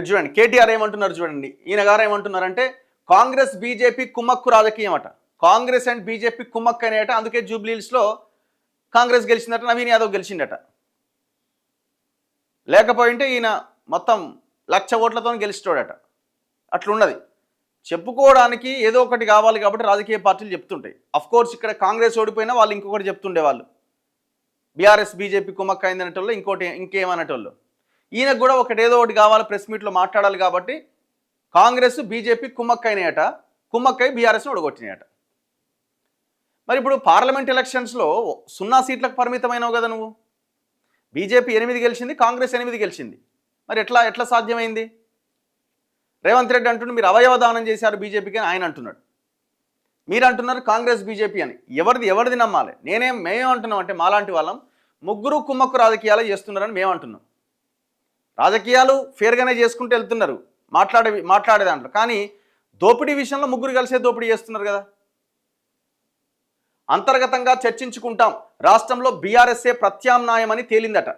చూడండి కేటీఆర్ ఏమంటున్నారు చూడండి. ఈయన గారు ఏమంటున్నారంటే కాంగ్రెస్ బీజేపీ కుమ్మక్కు రాజకీయం అట. కాంగ్రెస్ అండ్ బీజేపీ కుమ్మక్కు అనేట, అందుకే జూబ్లీహిల్స్లో కాంగ్రెస్ గెలిచిందట, నవీన్ యాదవ్ గెలిచిందట. లేకపోయింటే ఈయన మొత్తం 1,00,000 ఓట్లతో గెలిచిపోయాడట. అట్లున్నది. చెప్పుకోవడానికి ఏదో ఒకటి కావాలి కాబట్టి రాజకీయ పార్టీలు చెప్తుంటాయి. కోర్స్ ఇక్కడ కాంగ్రెస్ ఓడిపోయినా వాళ్ళు ఇంకొకటి చెప్తుండేవాళ్ళు, బీఆర్ఎస్ బీజేపీ కుమ్మక్క అయింది అనేటోళ్ళు, ఇంకోటి ఇంకేమనేటోళ్ళు. ఈయనకు కూడా ఏదో ఒకటి కావాలి, ప్రెస్ మీట్లో మాట్లాడాలి కాబట్టి కాంగ్రెస్ బీజేపీ కుమ్మక్క అయినాయట, కుమ్మక్కై బీఆర్ఎస్ని ఓడగొట్టినాయట. మరి ఇప్పుడు పార్లమెంట్ ఎలక్షన్స్లో 0 సీట్లకు పరిమితమైనవు కదా నువ్వు. బీజేపీ 8 గెలిచింది, కాంగ్రెస్ 8 గెలిచింది. మరి ఎట్లా సాధ్యమైంది? రేవంత్ రెడ్డి అంటుండే మీరు అవయవదానం చేశారు బీజేపీకి అని ఆయన అంటున్నాడు. మీరు అంటున్నారు కాంగ్రెస్ బీజేపీ అని. ఎవరిది నమ్మాలి? మేమేం అంటున్నాం అంటే మాలాంటి వాళ్ళం ముగ్గురు కుమ్మక్కు రాజకీయాలు చేస్తున్నారని మేము అంటున్నాం. రాజకీయాలు ఫేర్గానే చేసుకుంటూ వెళ్తున్నారు మాట్లాడే దాంట్లో, కానీ దోపిడీ విషయంలో ముగ్గురు కలిసే దోపిడీ చేస్తున్నారు కదా. అంతర్గతంగా చర్చించుకుంటాం, రాష్ట్రంలో బీఆర్ఎస్ఏ ప్రత్యామ్నాయం అని తేలిందట.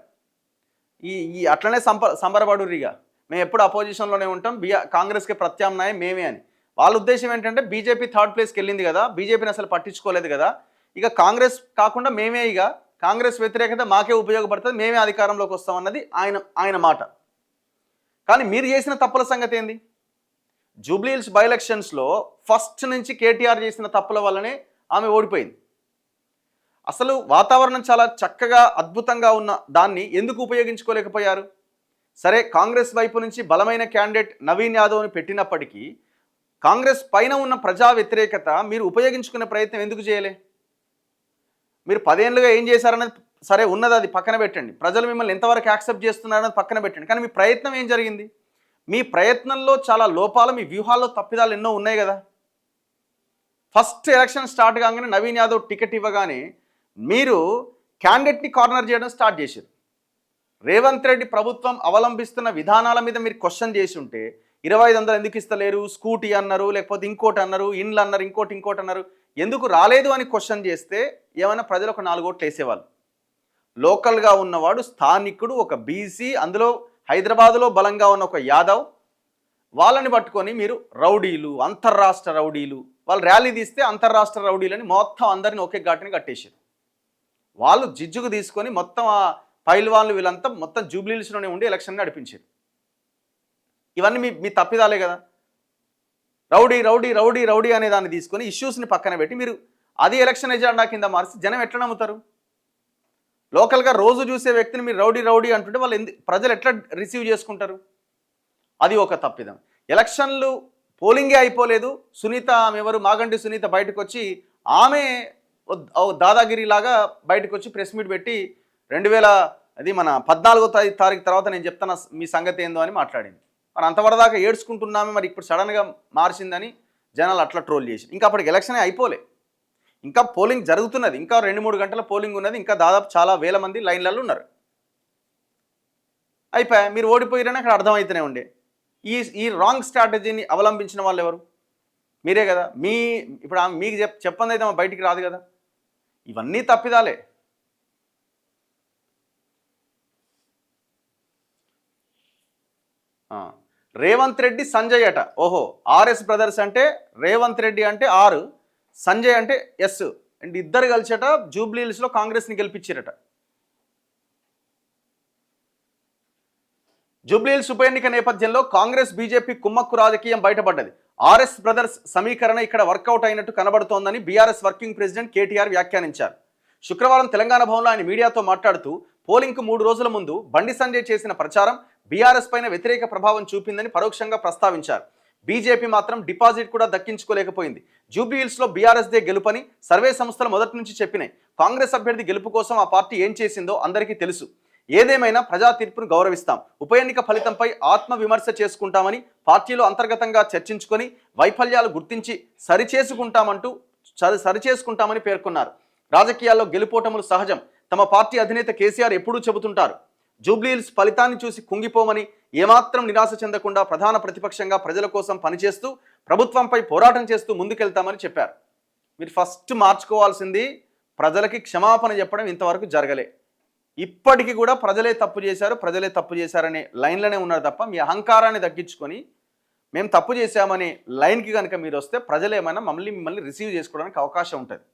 ఈ అట్లనే సంబరపడురిగా మేము ఎప్పుడు అపోజిషన్లోనే ఉంటాం, కాంగ్రెస్కి ప్రత్యామ్నాయం మేమే అని. వాళ్ళ ఉద్దేశం ఏంటంటే బీజేపీ 3rd ప్లేస్కి వెళ్ళింది కదా, బీజేపీని అసలు పట్టించుకోలేదు కదా, ఇక కాంగ్రెస్ కాకుండా మేమే, ఇక కాంగ్రెస్ వ్యతిరేకత మాకే ఉపయోగపడుతుంది, మేమే అధికారంలోకి వస్తామన్నది ఆయన మాట. కానీ మీరు చేసిన తప్పుల సంగతి ఏంది? జూబ్లీహిల్స్ బై ఎలక్షన్స్లో ఫస్ట్ నుంచి కేటీఆర్ చేసిన తప్పుల వల్లనే ఆమె ఓడిపోయింది. అసలు వాతావరణం చాలా చక్కగా అద్భుతంగా ఉన్న దాన్ని ఎందుకు ఉపయోగించుకోలేకపోయారు? సరే, కాంగ్రెస్ వైపు నుంచి బలమైన క్యాండిడేట్ నవీన్ యాదవ్ని పెట్టినప్పటికీ కాంగ్రెస్ పైన ఉన్న ప్రజా వ్యతిరేకత మీరు ఉపయోగించుకునే ప్రయత్నం ఎందుకు చేయలే? మీరు 10 ఏళ్ళుగా ఏం చేశారన్నది సరే ఉన్నది, అది పక్కన పెట్టండి. ప్రజలు మిమ్మల్ని ఎంతవరకు యాక్సెప్ట్ చేస్తున్నారన్నది పక్కన పెట్టండి. కానీ మీ ప్రయత్నం ఏం జరిగింది? మీ ప్రయత్నంలో చాలా లోపాలు, మీ వ్యూహాల్లో తప్పిదాలు ఎన్నో ఉన్నాయి కదా. ఫస్ట్ ఎలక్షన్ స్టార్ట్ కాగానే నవీన్ యాదవ్ టికెట్ ఇవ్వగానే మీరు క్యాండిడేట్ని కార్నర్ చేయడం స్టార్ట్ చేశారు. రేవంత్ రెడ్డి ప్రభుత్వం అవలంబిస్తున్న విధానాల మీద మీరు క్వశ్చన్ చేసి ఉంటే 2500 ఎందుకు ఇస్తలేరు, స్కూటీ అన్నారు, లేకపోతే ఇంకోటి అన్నారు, ఇండ్లు అన్నారు, ఇంకోటి అన్నారు, ఎందుకు రాలేదు అని క్వశ్చన్ చేస్తే ఏమైనా ప్రజలు ఒక 4 ఓట్లు వేసేవాళ్ళు. లోకల్గా ఉన్నవాడు, స్థానికుడు, ఒక బీసీ, అందులో హైదరాబాదులో బలంగా ఉన్న ఒక యాదవ్, వాళ్ళని పట్టుకొని మీరు రౌడీలు, అంతర్రాష్ట్ర రౌడీలు, వాళ్ళు ర్యాలీ తీస్తే అంతర్రాష్ట్ర రౌడీలని మొత్తం అందరిని ఒకే ఘాటిని కట్టేశారు. వాళ్ళు జిజ్జుకు తీసుకొని మొత్తం ఆ పైల్వాన్లు వీళ్ళంతా మొత్తం జూబ్లీహిల్స్లోనే ఉండి ఎలక్షన్ నడిపించారు. ఇవన్నీ మీ తప్పిదాలే కదా. రౌడీ రౌడీ రౌడీ రౌడీ అనే దాన్ని తీసుకొని ఇష్యూస్ని పక్కన పెట్టి మీరు అది ఎలక్షన్ ఎజెండా కింద మార్చి జనం ఎట్లా నమ్ముతారు? లోకల్గా రోజు చూసే వ్యక్తిని మీరు రౌడీ రౌడీ అంటుంటే వాళ్ళు ప్రజలు ఎట్లా రిసీవ్ చేసుకుంటారు? అది ఒక తప్పిదం. ఎలక్షన్లు పోలింగే అయిపోలేదు, సునీత ఆమె ఎవరు, మాగంటి సునీత బయటకు వచ్చి ఆమె దాదాగిరిలాగా బయటకు వచ్చి ప్రెస్ మీట్ పెట్టి 14వ తారీఖు తర్వాత నేను చెప్తాను మీ సంగతి ఏందో అని మాట్లాడింది. మరి అంతవరదాకా ఏడ్చుకుంటున్నామే, మరి ఇప్పుడు సడన్గా మార్చిందని జనాలు అట్లా ట్రోల్ చేసి, ఇంకా అప్పటికి ఎలక్షనే అయిపోలే, ఇంకా పోలింగ్ జరుగుతున్నది, ఇంకా 2-3 గంటల పోలింగ్ ఉన్నది, ఇంకా దాదాపు చాలా వేల మంది లైన్లలో ఉన్నారు. అయిపోయా, మీరు ఓడిపోయారని అక్కడ అర్థమవుతూనే ఉండే. ఈ రాంగ్ స్ట్రాటజీని అవలంబించిన వాళ్ళు ఎవరు? మీరే కదా. ఇప్పుడు మీకు చెప్పంది అయితే బయటికి రాదు కదా. ఇవన్నీ తప్పిదాలే. రేవంత్ రెడ్డి సంజయ్ అట. ఓహో, ఆర్ఎస్ బ్రదర్స్ అంటే రేవంత్ రెడ్డి అంటే R, సంజయ్ అంటే S, అండ్ ఇద్దరు కలిసట జూబ్లీహిల్స్లో కాంగ్రెస్ని గెలిపించారట. జూబ్లీహిల్స్ ఉప ఎన్నిక నేపథ్యంలో కాంగ్రెస్ బీజేపీ కుమ్మక్కు రాజకీయం బయటపడ్డది. ఆర్ఎస్ బ్రదర్స్ సమీకరణ ఇక్కడ వర్కౌట్ అయినట్టు కనబడుతోందని బీఆర్ఎస్ వర్కింగ్ ప్రెసిడెంట్ కేటీఆర్ వ్యాఖ్యానించారు. శుక్రవారం తెలంగాణ భవన్లో ఆయన మీడియాతో మాట్లాడుతూ పోలింగ్కు 3 రోజుల ముందు బండి సంజయ్ చేసిన ప్రచారం బీఆర్ఎస్ పైన వ్యతిరేక ప్రభావం చూపిందని పరోక్షంగా ప్రస్తావించారు. బీజేపీ మాత్రం డిపాజిట్ కూడా దక్కించుకోలేకపోయింది. జూబ్లీహిల్స్లో బీఆర్ఎస్దే గెలుపని సర్వే సంస్థలు మొదటి నుంచి చెప్పినాయి. కాంగ్రెస్ అభ్యర్థి గెలుపు కోసం ఆ పార్టీ ఏం చేసిందో అందరికీ తెలుసు. ఏదేమైనా ప్రజా తీర్పును గౌరవిస్తాం, ఉప ఎన్నిక ఫలితంపై ఆత్మ విమర్శ చేసుకుంటామని, పార్టీలో అంతర్గతంగా చర్చించుకొని వైఫల్యాలు గుర్తించి సరిచేసుకుంటామని పేర్కొన్నారు. రాజకీయాల్లో గెలుపోటములు సహజం, తమ పార్టీ అధినేత కేసీఆర్ ఎప్పుడూ చెబుతుంటారు. జూబ్లీహిల్స్ ఫలితాన్ని చూసి కుంగిపోమని, ఏమాత్రం నిరాశ చెందకుండా ప్రధాన ప్రతిపక్షంగా ప్రజల కోసం పనిచేస్తూ ప్రభుత్వంపై పోరాటం చేస్తూ ముందుకెళ్తామని చెప్పారు. మీరు ఫస్ట్ మార్చుకోవాల్సింది ప్రజలకి క్షమాపణ చెప్పడం ఇంతవరకు జరగలే. ఇప్పటికీ కూడా ప్రజలే తప్పు చేశారనే లైన్లోనే ఉన్నారు తప్ప మీ అహంకారాన్ని తగ్గించుకొని మేము తప్పు చేశామనే లైన్కి కనుక మీరు వస్తే ప్రజలు ఏమైనా మిమ్మల్ని రిసీవ్ చేసుకోవడానికి అవకాశం ఉంటుంది.